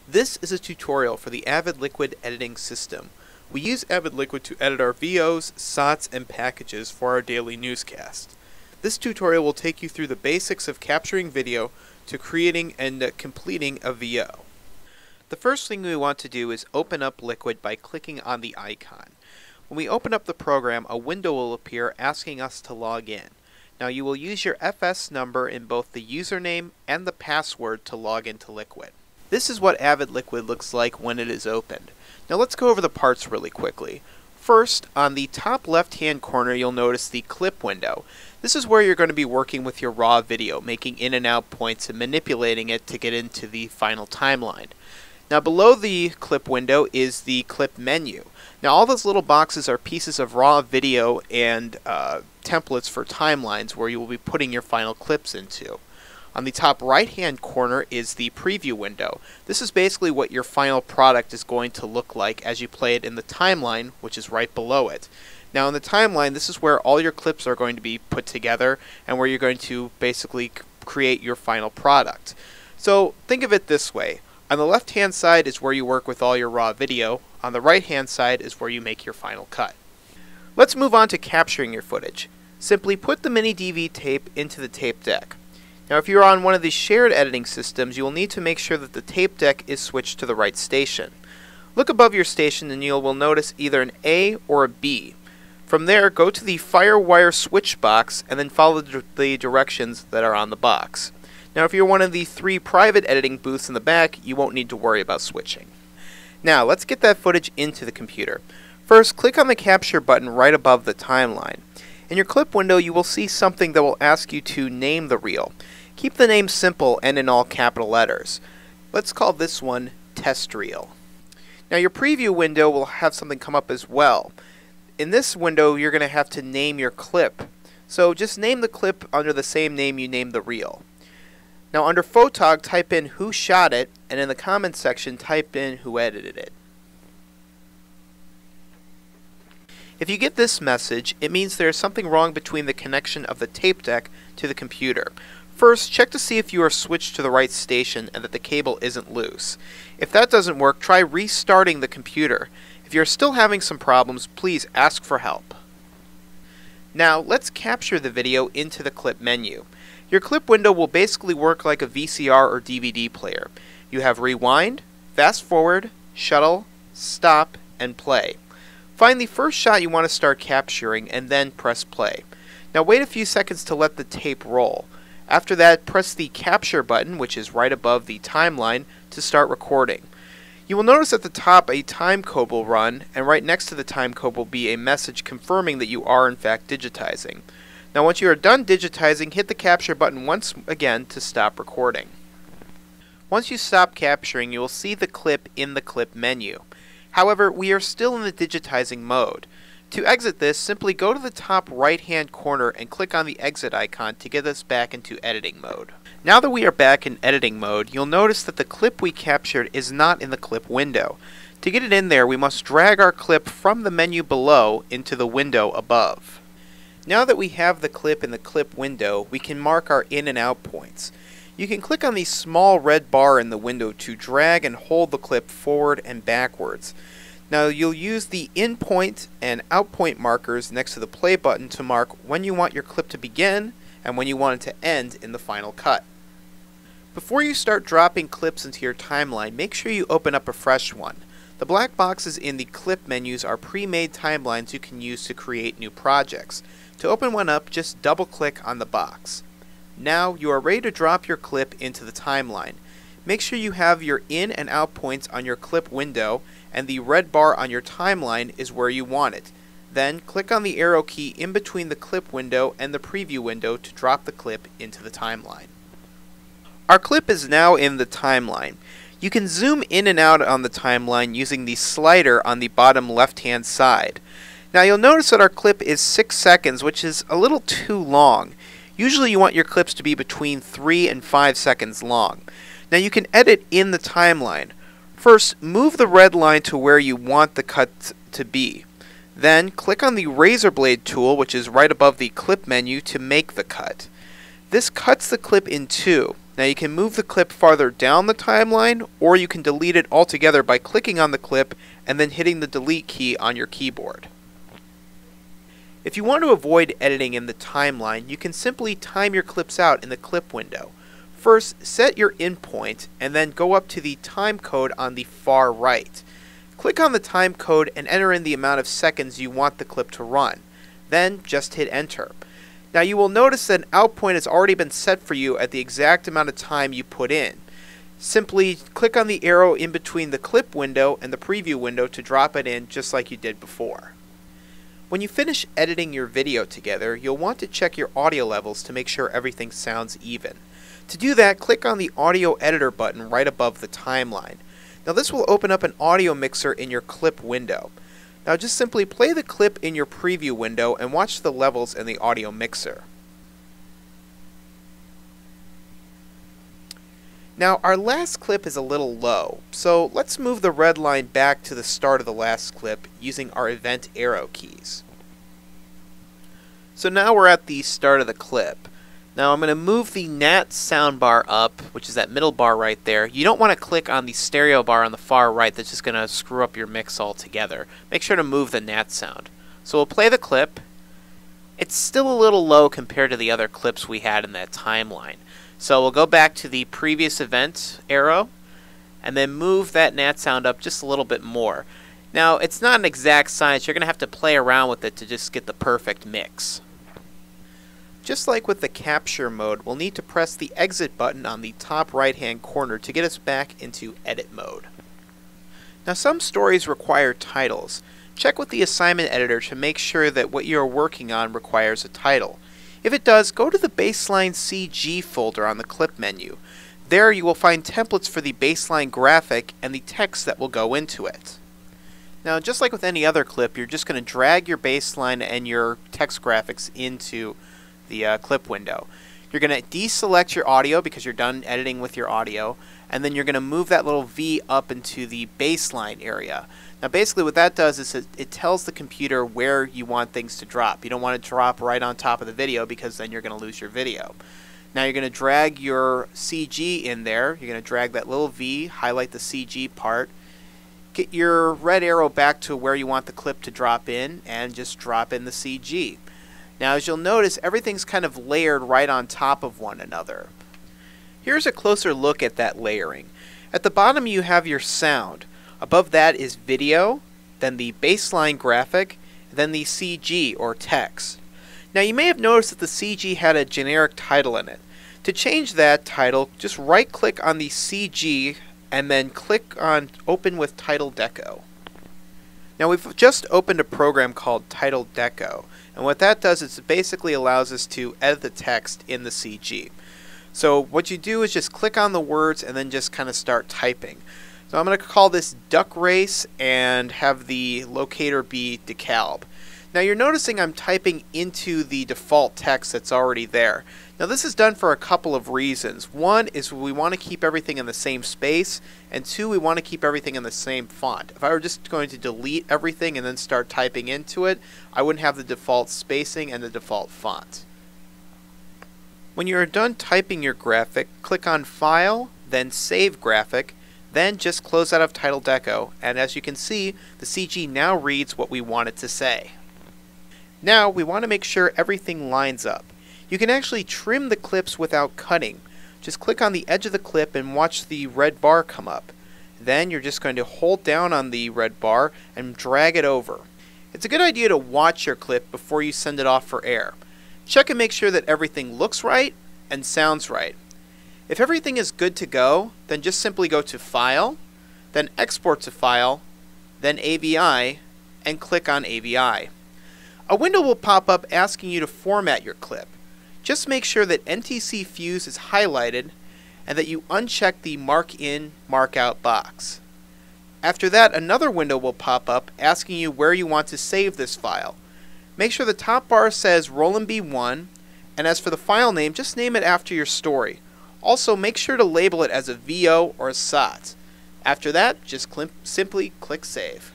This is a tutorial for the Avid Liquid editing system. We use Avid Liquid to edit our VOs, SOTs, and packages for our daily newscast. This tutorial will take you through the basics of capturing video to creating and completing a VO. The first thing we want to do is open up Liquid by clicking on the icon. When we open up the program, a window will appear asking us to log in. Now you will use your FS number in both the username and the password to log into Liquid. This is what Avid Liquid looks like when it is opened. Now let's go over the parts really quickly. First, on the top left hand corner you'll notice the clip window. This is where you're going to be working with your raw video, making in and out points and manipulating it to get into the final timeline. Now below the clip window is the clip menu. Now all those little boxes are pieces of raw video and templates for timelines where you will be putting your final clips into. On the top right hand corner is the preview window. This is basically what your final product is going to look like as you play it in the timeline, which is right below it. Now in the timeline, this is where all your clips are going to be put together and where you're going to basically create your final product. So think of it this way. On the left hand side is where you work with all your raw video. On the right hand side is where you make your final cut. Let's move on to capturing your footage. Simply put the mini DV tape into the tape deck. Now if you're on one of these shared editing systems, you will need to make sure that the tape deck is switched to the right station. Look above your station and you will notice either an A or a B. From there, go to the FireWire switch box and then follow the directions that are on the box. Now if you're one of the 3 private editing booths in the back, you won't need to worry about switching. Now let's get that footage into the computer. First, click on the capture button right above the timeline. In your clip window, you will see something that will ask you to name the reel. Keep the name simple and in all capital letters. Let's call this one Test Reel. Now your preview window will have something come up as well. In this window, you're going to have to name your clip. So just name the clip under the same name you named the reel. Now under Photog, type in who shot it, and in the comments section, type in who edited it. If you get this message, it means there is something wrong between the connection of the tape deck to the computer. First, check to see if you are switched to the right station and that the cable isn't loose. If that doesn't work, try restarting the computer. If you're still having some problems, please ask for help. Now, let's capture the video into the clip menu. Your clip window will basically work like a VCR or DVD player. You have rewind, fast forward, shuttle, stop, and play. Find the first shot you want to start capturing and then press play. Now wait a few seconds to let the tape roll. After that, press the capture button, which is right above the timeline, to start recording. You will notice at the top a time code will run, and right next to the time code will be a message confirming that you are in fact digitizing. Now once you are done digitizing, hit the capture button once again to stop recording. Once you stop capturing, you will see the clip in the clip menu. However, we are still in the digitizing mode. To exit this, simply go to the top right hand corner and click on the exit icon to get us back into editing mode. Now that we are back in editing mode, you'll notice that the clip we captured is not in the clip window. To get it in there, we must drag our clip from the menu below into the window above. Now that we have the clip in the clip window, we can mark our in and out points. You can click on the small red bar in the window to drag and hold the clip forward and backwards. Now you'll use the in point and out point markers next to the play button to mark when you want your clip to begin and when you want it to end in the final cut. Before you start dropping clips into your timeline, make sure you open up a fresh one. The black boxes in the clip menus are pre-made timelines you can use to create new projects. To open one up, just double click on the box. Now you are ready to drop your clip into the timeline. Make sure you have your in and out points on your clip window and the red bar on your timeline is where you want it. Then click on the arrow key in between the clip window and the preview window to drop the clip into the timeline. Our clip is now in the timeline. You can zoom in and out on the timeline using the slider on the bottom left hand side. Now you'll notice that our clip is 6 seconds, which is a little too long. Usually you want your clips to be between 3 and 5 seconds long. Now you can edit in the timeline. First, move the red line to where you want the cut to be. Then, click on the razor blade tool, which is right above the clip menu, to make the cut. This cuts the clip in two. Now you can move the clip farther down the timeline, or you can delete it altogether by clicking on the clip and then hitting the delete key on your keyboard. If you want to avoid editing in the timeline, you can simply time your clips out in the clip window. First, set your in point and then go up to the time code on the far right. Click on the time code and enter in the amount of seconds you want the clip to run. Then just hit enter. Now you will notice that an out point has already been set for you at the exact amount of time you put in. Simply click on the arrow in between the clip window and the preview window to drop it in just like you did before. When you finish editing your video together, you'll want to check your audio levels to make sure everything sounds even. To do that, click on the audio editor button right above the timeline. Now this will open up an audio mixer in your clip window. Now just simply play the clip in your preview window and watch the levels in the audio mixer. Now our last clip is a little low, so let's move the red line back to the start of the last clip using our event arrow keys. So now we're at the start of the clip. Now I'm going to move the NAT soundbar up, which is that middle bar right there. You don't want to click on the stereo bar on the far right, that's just going to screw up your mix altogether. Make sure to move the NAT sound. So we'll play the clip. It's still a little low compared to the other clips we had in that timeline. So we'll go back to the previous event arrow and then move that NAT sound up just a little bit more. Now it's not an exact science, you're going to have to play around with it to just get the perfect mix. Just like with the capture mode, we'll need to press the exit button on the top right hand corner to get us back into edit mode. Now some stories require titles. Check with the assignment editor to make sure that what you are working on requires a title. If it does, go to the baseline CG folder on the clip menu. There you will find templates for the baseline graphic and the text that will go into it. Now just like with any other clip, you're just going to drag your baseline and your text graphics into the clip window. You're going to deselect your audio because you're done editing with your audio, and then you're going to move that little V up into the baseline area. Now basically what that does is it tells the computer where you want things to drop. You don't want it to drop right on top of the video because then you're going to lose your video. Now you're going to drag your CG in there. You're going to drag that little V, highlight the CG part, get your red arrow back to where you want the clip to drop in, and just drop in the CG. Now as you'll notice, everything's kind of layered right on top of one another. Here's a closer look at that layering. At the bottom you have your sound. Above that is video, then the baseline graphic, then the CG or text. Now you may have noticed that the CG had a generic title in it. To change that title, just right click on the CG and then click on Open with Title Deco. Now we've just opened a program called Title Deco, and what that does is it basically allows us to edit the text in the CG. So what you do is just click on the words and then just kind of start typing. So I'm going to call this Duck Race and have the locator be DeKalb. Now you're noticing I'm typing into the default text that's already there. Now this is done for a couple of reasons. One is we want to keep everything in the same space, and two, we want to keep everything in the same font. If I were just going to delete everything and then start typing into it, I wouldn't have the default spacing and the default font. When you are done typing your graphic, click on File, then Save Graphic, then just close out of Title Deco, and as you can see, the CG now reads what we want it to say. Now we want to make sure everything lines up. You can actually trim the clips without cutting. Just click on the edge of the clip and watch the red bar come up. Then you're just going to hold down on the red bar and drag it over. It's a good idea to watch your clip before you send it off for air. Check and make sure that everything looks right and sounds right. If everything is good to go, then just simply go to File, then Export to File, then AVI, and click on AVI. A window will pop up asking you to format your clip. Just make sure that NTC Fuse is highlighted and that you uncheck the Mark In, Mark Out box. After that, another window will pop up asking you where you want to save this file. Make sure the top bar says Roland B1, and as for the file name, just name it after your story. Also, make sure to label it as a VO or a SOT. After that, just simply click Save.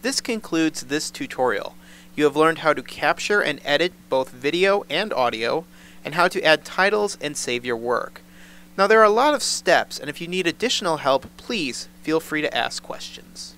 This concludes this tutorial. You have learned how to capture and edit both video and audio, and how to add titles and save your work. Now there are a lot of steps, and if you need additional help, please feel free to ask questions.